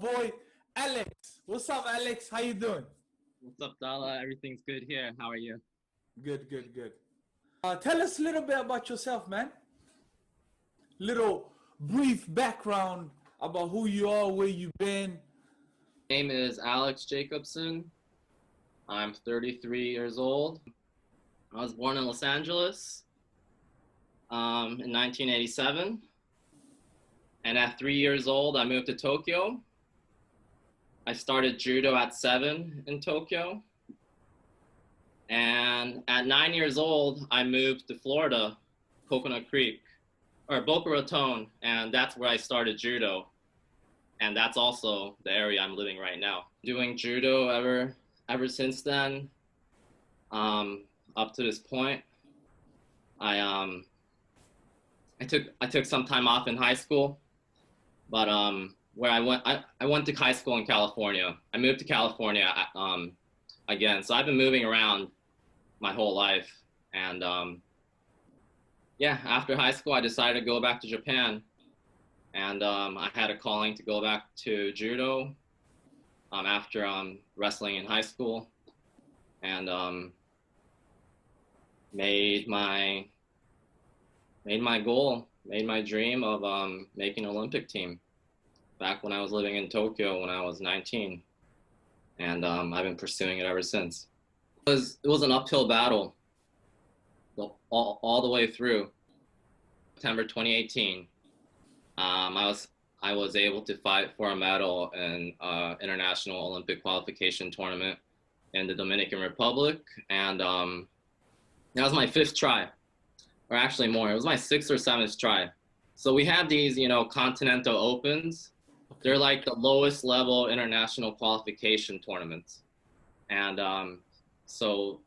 boy Alex. What's up, Alex? How you doing? What's up, Dala? Everything's good here. How are you? Good, good, good. Tell us a little bit about yourself, man. Little brief background about who you are, where you've been. My name is Alex Jacobson. I'm 33 years old. I was born in Los Angeles in 1987. And at 3 years old, I moved to Tokyo. I started judo at 7 in Tokyo. And at 9 years old, I moved to Florida, Coconut Creek, or Boca Raton, and that's where I started judo. And that's also the area I'm living right now. Doing judo ever since then, up to this point. I took some time off in high school, but where I went to high school in California. I moved to California again, so I've been moving around my whole life. And yeah, after high school, I decided to go back to Japan. And I had a calling to go back to judo after wrestling in high school, and made my goal, made my dream of making an Olympic team back when I was living in Tokyo when I was 19. And I've been pursuing it ever since. It was an uphill battle all the way through. September 2018. I was able to fight for a medal in international Olympic qualification tournament in the Dominican Republic, and that was my 5th try, or actually more. It was my 6th or 7th try. So we have these, Continental Opens. They're like the lowest level international qualification tournaments, and so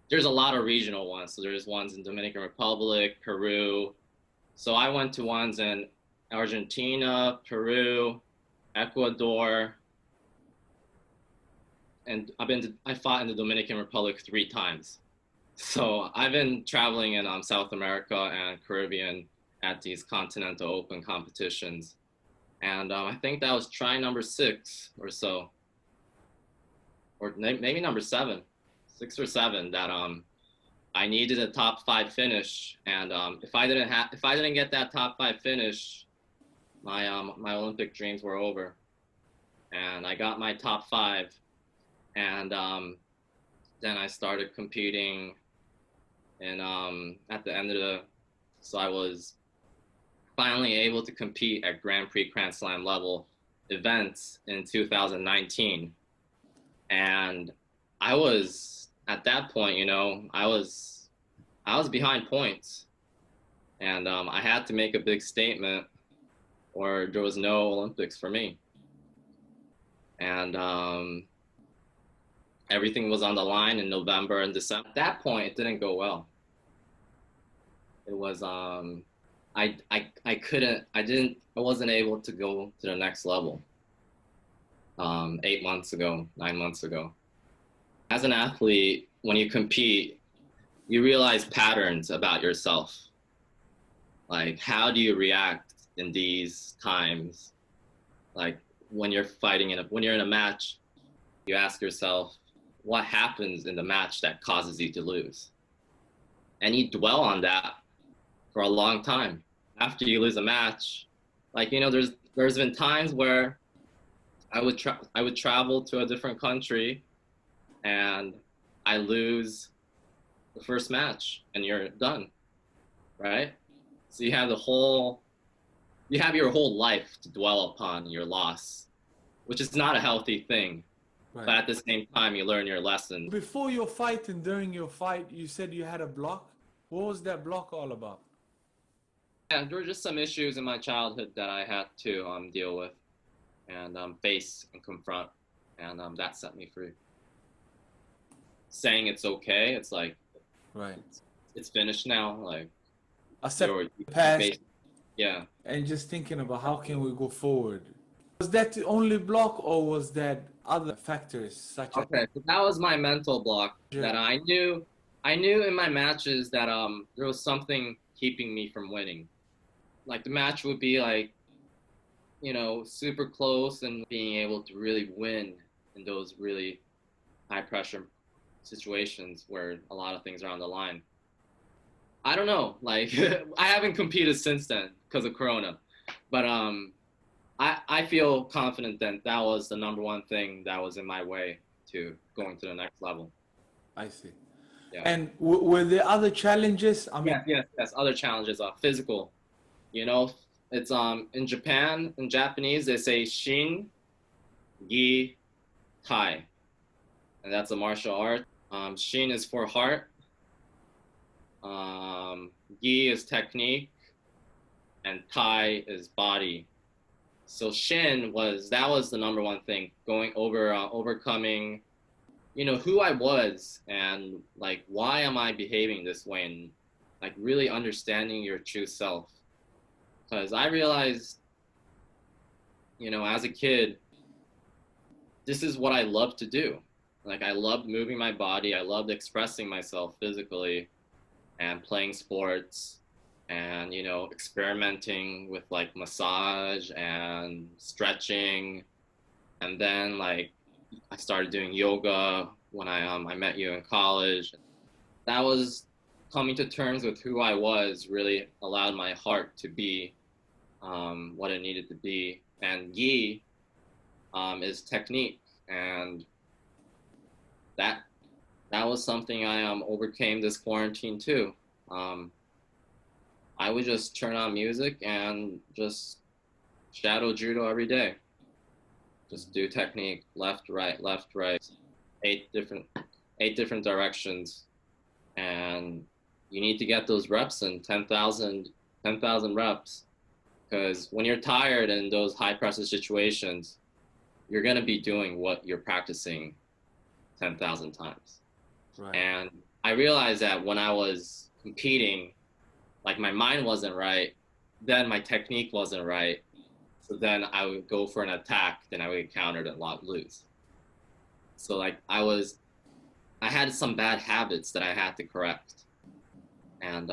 there's a lot of regional ones. So there's ones in Dominican Republic, Peru. So I went to ones in Argentina, Peru, Ecuador, and I fought in the Dominican Republic 3 times. So I've been traveling in South America and Caribbean at these Continental Open competitions. And I think that was try number 6 or so, or maybe number 7, 6 or 7, that I needed a top 5 finish, and if I didn't get that top 5 finish, my Olympic dreams were over. And I got my top 5, and then I started competing, and at the end of so I was finally able to compete at Grand Prix Grand Slam level events in 2019, and I was, at that point, I was behind points, and I had to make a big statement, or there was no Olympics for me. And everything was on the line in November and December. At that point, it didn't go well. It was I wasn't able to go to the next level 8 months ago, 9 months ago. As an athlete, when you compete, you realize patterns about yourself. Like, how do you react in these times? Like, when you're when you're in a match, you ask yourself, what happens in the match that causes you to lose? And you dwell on that for a long time. After you lose a match, there's been times where I would travel to a different country, and I lose the first match, and you're done, right? So you have your whole life to dwell upon your loss, which is not a healthy thing. Right. But at the same time, you learn your lesson. Before your fight and during your fight, you said you had a block. What was that block all about? Yeah, there were just some issues in my childhood that I had to deal with and face and confront, and that set me free. Saying it's okay, it's like, right, it's finished now. Like, accept the past. Yeah. And just thinking about how can we go forward. Was that the only block, or was that other factors such as? Okay, so that was my mental block. Yeah. That I knew in my matches that there was something keeping me from winning. Like, the match would be like, you know, super close and being able to really win in those really high pressure situations where a lot of things are on the line. I don't know, like I haven't competed since then because of Corona, but I feel confident that that was the number one thing that was in my way to going to the next level. I see. Yeah. And were there other challenges? I mean, Yes. Other challenges are physical. You know, it's in Japan, in Japanese, they say shin, gi, tai, and that's a martial art. Shin is for heart. Gi is technique, and tai is body. So shin was the number one thing, going over overcoming, you know, who I was and like why am I behaving this way, and like really understanding your true self. Because I realized, you know, as a kid, this is what I loved to do. Like I loved moving my body, I loved expressing myself physically and playing sports and, you know, experimenting with like massage and stretching. And then like I started doing yoga when I met you in college. That was coming to terms with who I was, really allowed my heart to be what it needed to be. And gi is technique, and that was something I overcame this quarantine too. I would just turn on music and just shadow judo every day. Just do technique, left, right, eight different directions, and you need to get those reps in 10,000 reps, because when you're tired in those high pressure situations, you're gonna be doing what you're practicing 10,000 times. right. And I realized that when I was competing, like my mind wasn't right, then my technique wasn't right. So then I would go for an attack, then I would get countered and lose. So like I had some bad habits that I had to correct. And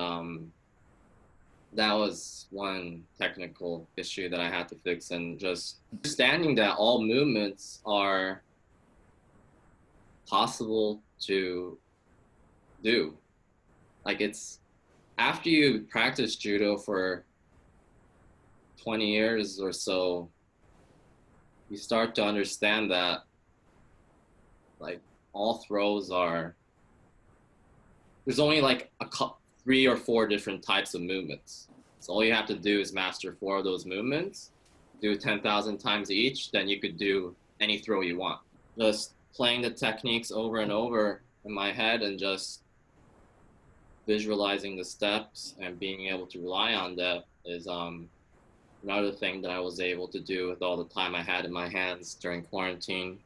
that was one technical issue that I had to fix, and just understanding that all movements are possible to do. Like it's after you practice judo for 20 years or so, you start to understand that like all throws are, there's only like three or four different types of movements. So all you have to do is master 4 of those movements, do 10,000 times each, then you could do any throw you want. Just playing the techniques over and over in my head and just visualizing the steps and being able to rely on that is another thing that I was able to do with all the time I had in my hands during quarantine.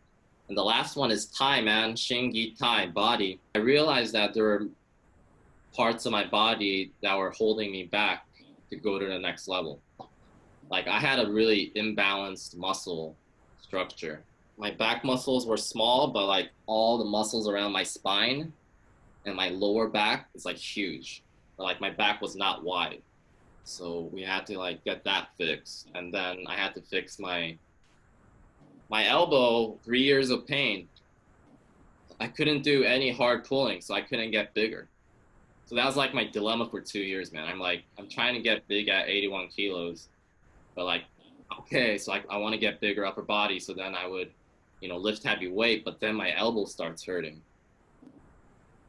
And the last one is tai, man, shingi tai, body. I realized that there were parts of my body that were holding me back to go to the next level. Like I had a really imbalanced muscle structure. My back muscles were small, but like all the muscles around my spine and my lower back is like huge. But, like my back was not wide. So we had to like get that fixed. And then I had to fix my elbow, 3 years of pain. I couldn't do any hard pulling, so I couldn't get bigger. So that was like my dilemma for 2 years, man. I'm trying to get big at 81 kilos, but like, okay, so I want to get bigger upper body. So then I would, you know, lift heavy weight, but then my elbow starts hurting.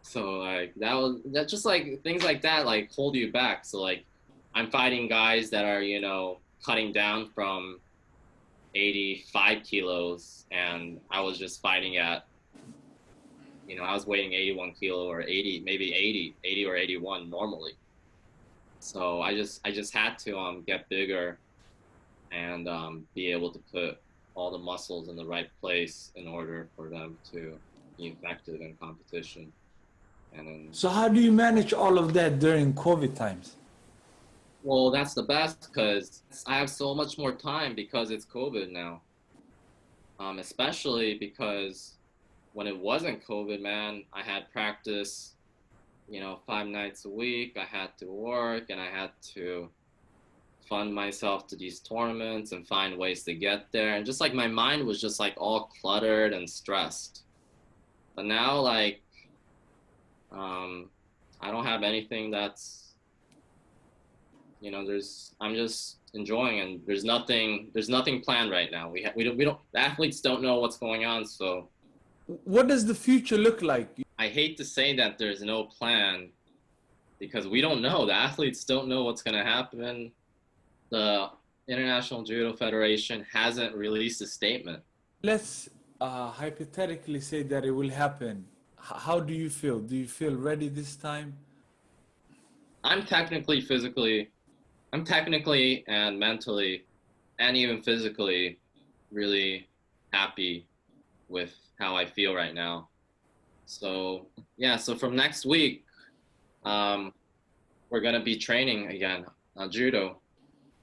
So like that just like things like that, like hold you back. So like I'm fighting guys that are, you know, cutting down from 85 kilos, and I was just fighting at, you know, I was weighing 81 kilo or 80, maybe 80 or 81 normally. So I just had to get bigger and be able to put all the muscles in the right place in order for them to be effective in competition. And then, So how do you manage all of that during COVID times? well, that's the best because I have so much more time because it's COVID now. Especially because when it wasn't COVID, man, I had practice, you know, 5 nights a week. I had to work and I had to fund myself to these tournaments and find ways to get there. And just like my mind was just like all cluttered and stressed. But now like I don't have anything that's, you know, I'm just enjoying, and there's nothing planned right now. We don't, the athletes don't know what's going on. So What does the future look like? I hate to say that there's no plan, because we don't know. The athletes don't know what's going to happen. The International Judo Federation hasn't released a statement. Let's hypothetically say that it will happen. How do you feel? Do you feel ready this time? I'm technically and mentally and even physically really happy with how I feel right now. So yeah, so from next week, we're gonna be training again on judo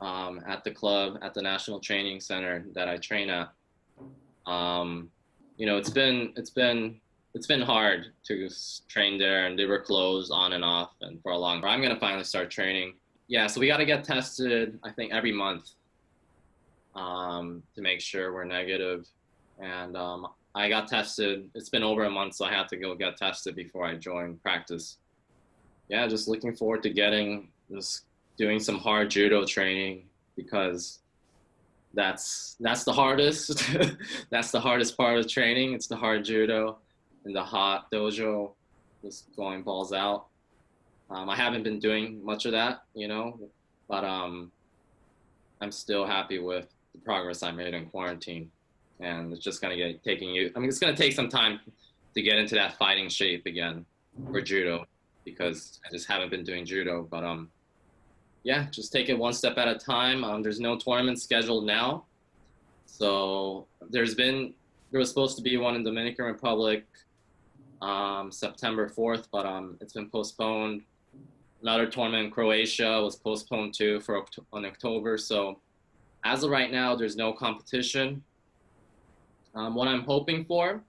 at the club, at the National Training Center that I train at. You know, it's been hard to train there, and they were closed on and off and for a long time. I'm gonna finally start training. Yeah, so we got to get tested, I think, every month to make sure we're negative. And I got tested. It's been over a month, so I had to go get tested before I joined practice. Yeah, just looking forward to doing some hard judo training, because that's the hardest. That's the hardest part of training. It's the hard judo in the hot dojo, just going balls out. I haven't been doing much of that, you know, but I'm still happy with the progress I made in quarantine, and it's just gonna it's gonna take some time to get into that fighting shape again for judo, because I just haven't been doing judo. But yeah, just take it one step at a time. There's no tournament scheduled now, so there was supposed to be one in Dominican Republic September 4th, but it's been postponed. Another tournament in Croatia was postponed too on October. So as of right now, there's no competition. What I'm hoping for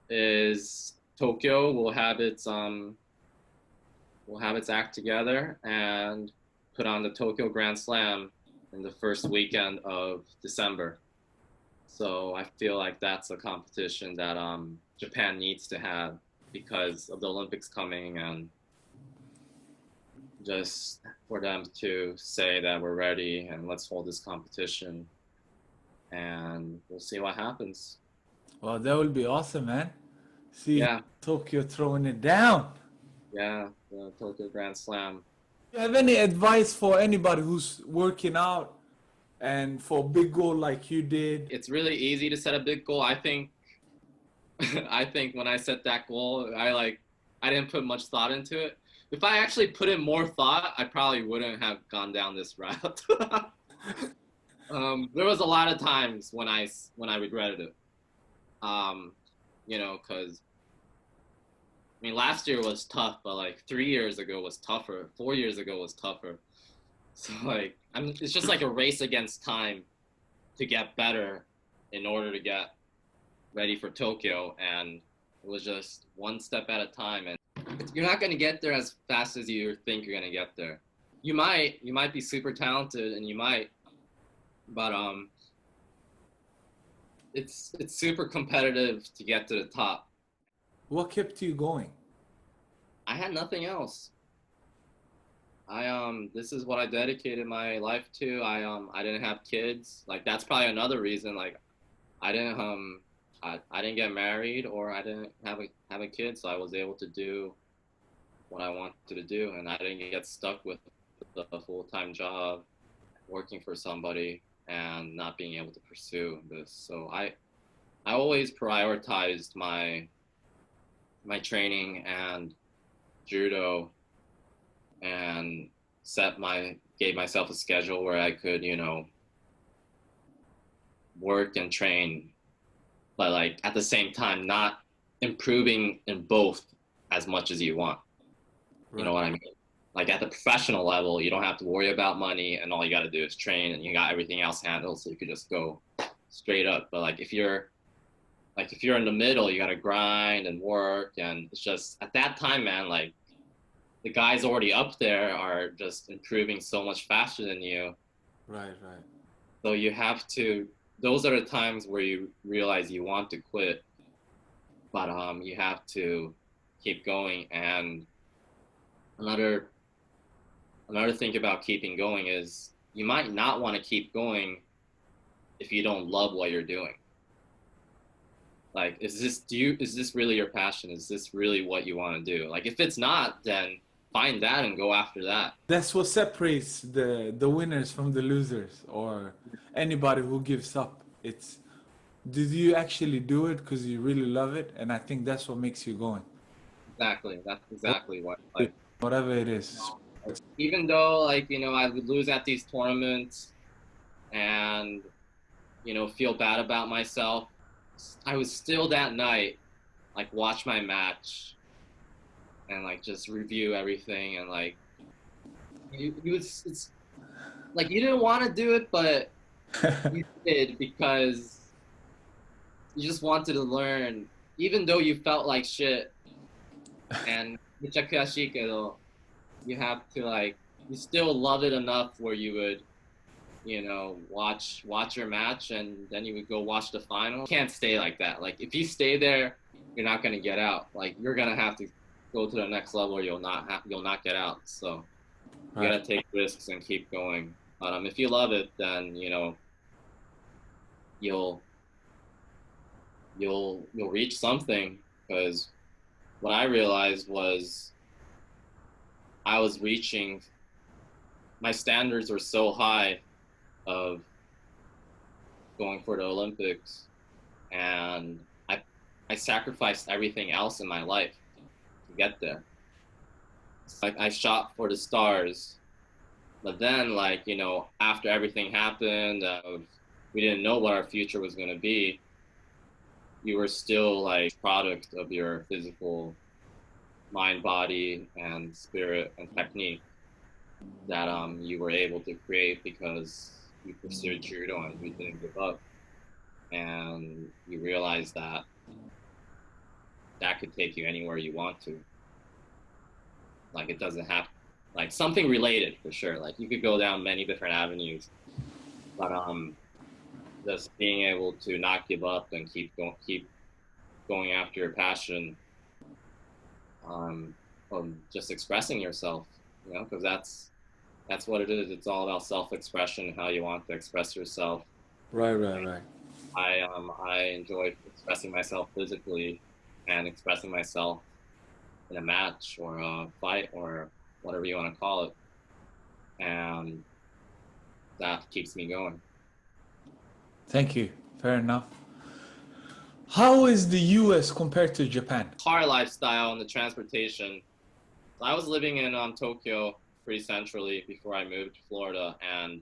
is Tokyo will have its act together and put on the Tokyo Grand Slam in the first weekend of December. So I feel like that's a competition that Japan needs to have because of the Olympics coming, and just for them to say that we're ready and let's hold this competition, and we'll see what happens. Well, that would be awesome, man. See Yeah. Tokyo throwing it down. Yeah, the Tokyo Grand Slam. Do you have any advice for anybody who's working out and for a big goal like you did? It's really easy to set a big goal. I think when I set that goal, I didn't put much thought into it. If I actually put in more thought, I probably wouldn't have gone down this route. There was a lot of times when I regretted it. You know, because I mean, last year was tough, but like 3 years ago was tougher. 4 years ago was tougher. So like, it's just like a race against time to get better in order to get ready for Tokyo, and it was just one step at a time. And you're not going to get there as fast as you think you're going to get there. You might be super talented, and you might, but it's super competitive to get to the top. What kept you going? I had nothing else. This is what I dedicated my life to. I didn't have kids. Like, that's probably another reason. Like, I didn't get married, or I didn't have a kid, so I was able to do what I wanted to do, and I didn't get stuck with a full-time job working for somebody and not being able to pursue this. So I always prioritized my training and judo, and gave myself a schedule where I could, you know, work and train, but like at the same time not improving in both as much as you want. Right. You know what I mean? Like at the professional level, you don't have to worry about money, and all you got to do is train, and you got everything else handled, so you could just go straight up. But like if you're in the middle, you got to grind and work, and it's just at that time, man, like the guys already up there are just improving so much faster than you. Right, right. So you have to, those are the times where you realize you want to quit, but you have to keep going. And another thing about keeping going is you might not want to keep going if you don't love what you're doing. Like, is this really your passion? Is this really what you want to do? Like, if it's not, then find that and go after that. That's what separates the winners from the losers, or anybody who gives up. It's, did you actually do it because you really love it? And I think that's what makes you going. Exactly. That's exactly what, like, Whatever it is. even though, like, you know, I would lose at these tournaments and, you know, feel bad about myself, I would still that night, like, watch my match and, like, just review everything. And, like, it's like you didn't want to do it, but you did because you just wanted to learn, even though you felt like shit. And you have to, like, you still love it enough where you would, you know, watch your match and then you would go watch the final. You can't stay like that. Like, if you stay there, you're not gonna get out. Like, you're gonna have to go to the next level or you'll not get out. So you gotta take risks and keep going. But if you love it, then, you know, you'll reach something. Because what I realized was I was reaching, my standards were so high of going for the Olympics, and I sacrificed everything else in my life to get there. It's like I shot for the stars, but then, like, you know, after everything happened, we didn't know what our future was going to be. You were still, like, product of your physical mind, body, and spirit and technique that you were able to create because you pursued judo and you didn't give up. And you realize that that could take you anywhere you want to. Like, it doesn't have, like, something related for sure. Like, you could go down many different avenues, but just being able to not give up and keep going after your passion, just expressing yourself, you know, because that's what it is. It's all about self-expression, how you want to express yourself. Right. I enjoy expressing myself physically and expressing myself in a match or a fight or whatever you want to call it, and that keeps me going. Thank you. Fair enough. How is the US compared to Japan? Car lifestyle and the transportation. I was living in Tokyo pretty centrally before I moved to Florida, and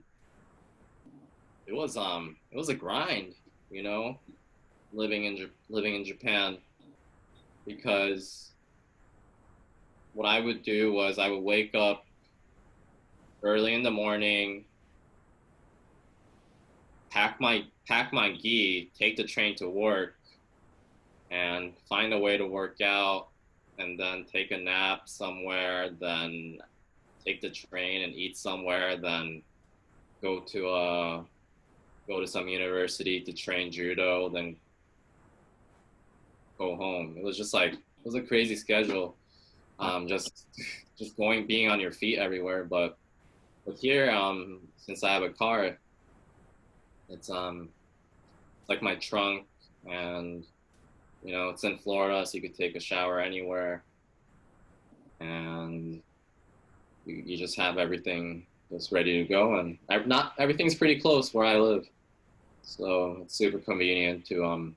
it was a grind, you know, living in Japan, because what I would do was I would wake up early in the morning, pack my gi, take the train to work, and find a way to work out, and then take a nap somewhere, then take the train and eat somewhere, then go to some university to train judo, then go home. It was just like, it was a crazy schedule. Just being on your feet everywhere. But here, since I have a car, it's like my trunk, and, you know, it's in Florida, so you could take a shower anywhere, and you just have everything just ready to go. And not everything's pretty close where I live, so it's super convenient to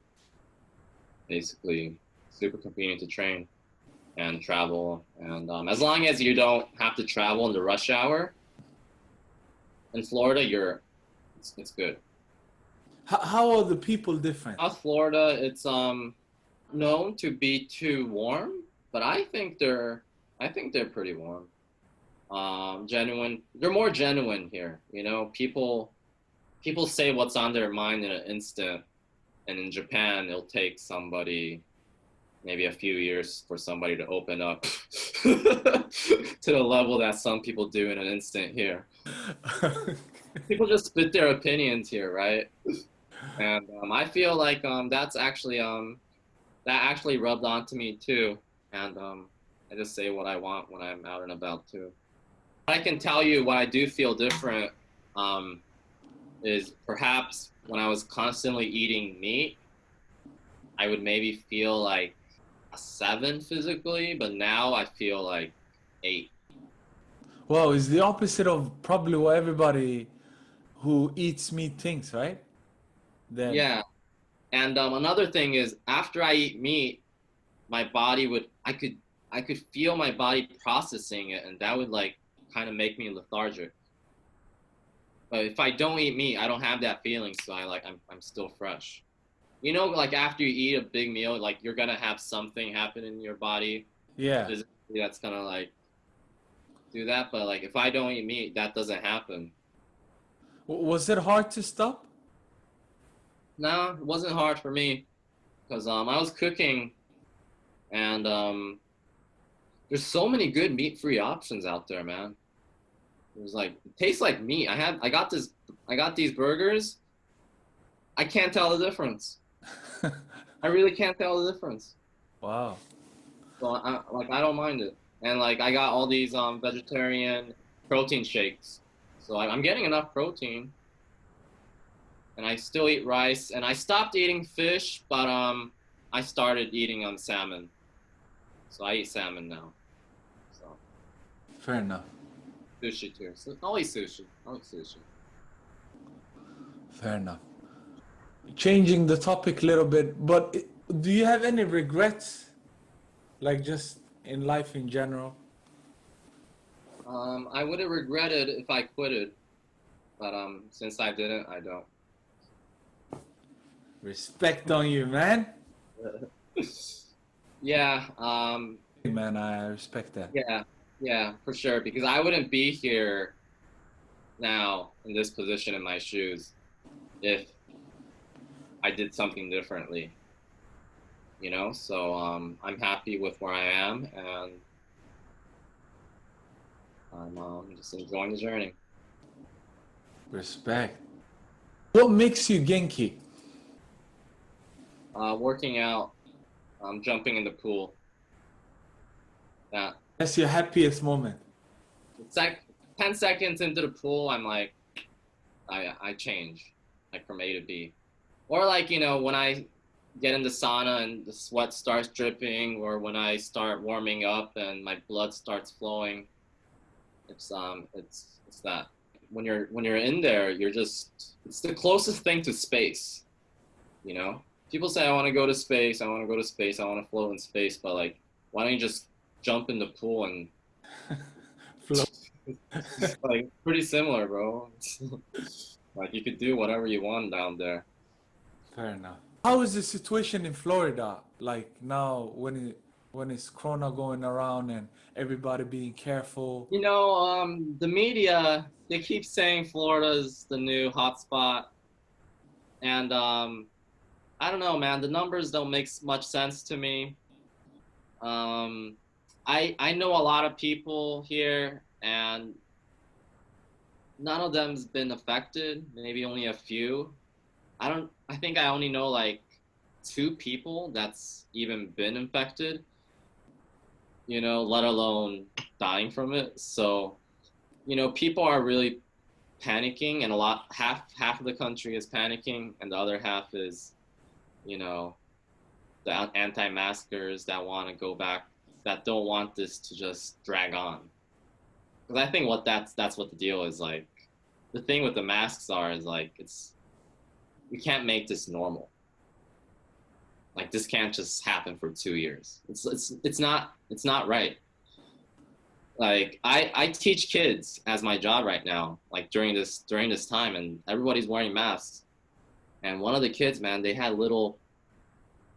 basically super convenient to train and travel. And as long as you don't have to travel in the rush hour in Florida, it's good. How are the people different? South Florida, it's known to be too warm, but I think they're pretty warm. Genuine. They're more genuine here. You know, people say what's on their mind in an instant, and in Japan, it'll take somebody maybe a few years for somebody to open up to the level that some people do in an instant here. People just spit their opinions here, right? And I feel like that actually rubbed onto me too. And I just say what I want when I'm out and about too. I can tell you what I do feel different is perhaps when I was constantly eating meat, I would maybe feel like a 7 physically, but now I feel like 8. Well, it's the opposite of probably what everybody who eats meat thinks, right? That Yeah. And another thing is after I eat meat, my body would I could feel my body processing it, and that would like kind of make me lethargic. But if I don't eat meat, I don't have that feeling, so I'm still fresh. You know, like after you eat a big meal, like you're gonna have something happen in your body yeah. physically that's gonna like do that. But like if I don't eat meat, that doesn't happen. Was it hard to stop? No, it wasn't hard for me because I was cooking and there's so many good meat-free options out there, man. It was like it tastes like meat. I got these burgers. I can't tell the difference. I really can't tell the difference. Wow. So I don't mind it. And like I got all these vegetarian protein shakes. So I'm getting enough protein. And I still eat rice and I stopped eating fish, but I started eating salmon. So I eat salmon now. So Fair enough. sushi too. So I'll eat sushi. I'll eat sushi. Fair enough. Changing the topic a little bit, but do you have any regrets, like just in life in general? I would have regretted if I quitted, but since I didn't, I don't. Respect on you, man. Yeah, Man, I respect that. yeah, for sure. Because I wouldn't be here now in this position in my shoes if I did something differently. You know, so I'm happy with where I am, and I'm just enjoying the journey. Respect. What makes you Genki? Working out, jumping in the pool. That That's your happiest moment. it's like 10 seconds into the pool, I'm like, I change, like from A to B. Or like, you know, when I get in the sauna and the sweat starts dripping, or when I start warming up and my blood starts flowing, it's that. When you're in there, you're just it's the closest thing to space, you know? People say I want to go to space, I want to go to space, I want to float in space, but like why don't you just jump in the pool and Float. like pretty similar, bro. Like you could do whatever you want down there. Fair enough. How is the situation in Florida? Like now, when it's Corona going around and everybody being careful. You know, the media, they keep saying Florida's the new hotspot, and I don't know, man. The numbers don't make much sense to me. Um, I know a lot of people here, and none of them's been affected. Maybe only a few. I think I only know like 2 people that's even been infected. You know, let alone dying from it. So, you know, people are really panicking, and half of the country is panicking, and the other half is, you know, the anti-maskers that want to go back, that don't want this to just drag on. Because I think that's what the deal is. Like, the thing with the masks is like we can't make this normal. Like this can't just happen for 2 years. It's not right. Like I teach kids as my job right now, like during this time, and everybody's wearing masks. And one of the kids, man, they had little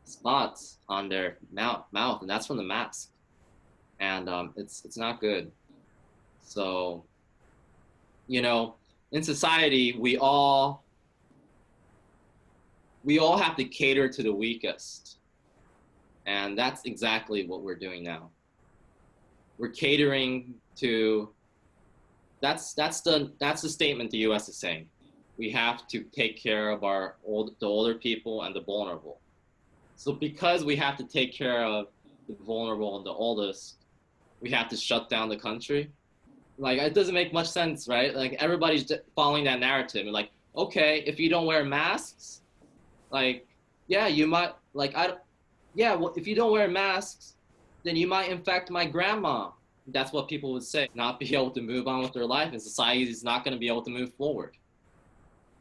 spots on their mouth, and that's from the mask. And it's not good. So, you know, in society, we all have to cater to the weakest. And that's exactly what we're doing now. We're catering to, that's the statement the US is saying. We have to take care of the older people and the vulnerable. So because we have to take care of the vulnerable and the oldest, we have to shut down the country. Like, it doesn't make much sense, right? Like, everybody's following that narrative. And like, okay, if you don't wear masks, like, yeah, you might, like, yeah, well, if you don't wear masks, then you might infect my grandma. That's what people would say. Not be able to move on with their life, and society is not going to be able to move forward.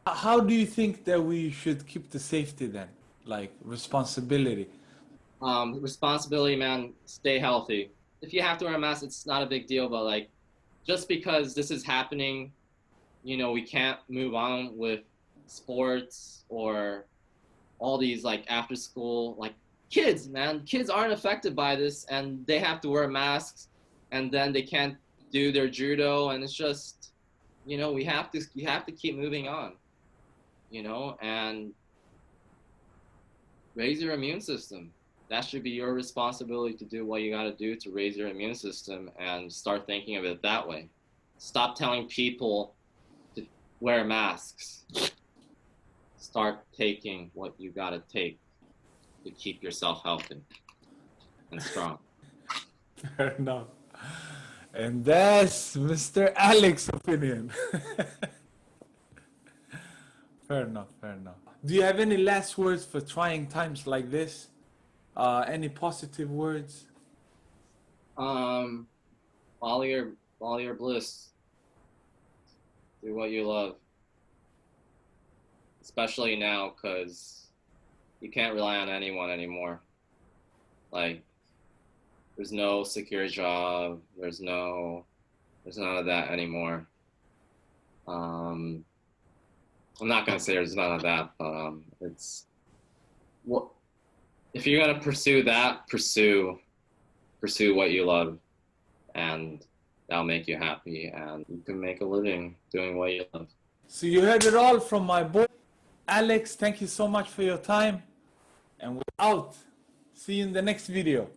How do you think that we should keep the safety then? Like responsibility? Responsibility, man, stay healthy. If you have to wear a mask, it's not a big deal, but like, just because this is happening, you know, we can't move on with sports or all these like after school, like kids, man, kids aren't affected by this and they have to wear masks and then they can't do their judo. And it's just, you know, you have to keep moving on, you know, and raise your immune system. That should be your responsibility to do what you got to do to raise your immune system and start thinking of it that way. Stop telling people to wear masks. Start taking what you got to take to keep yourself healthy and strong. Fair enough. And that's Mr. Alex's opinion. Fair enough, fair enough. Do you have any last words for trying times like this? Any positive words? Follow your bliss. Do what you love. Especially now, because you can't rely on anyone anymore. Like, there's no secure job. There's none of that anymore. I'm not gonna say there's none of that, but it's what if you're gonna pursue that, pursue what you love, and that'll make you happy, and you can make a living doing what you love. So you heard it all from my boy Alex. Thank you so much for your time, and we're out. See you in the next video.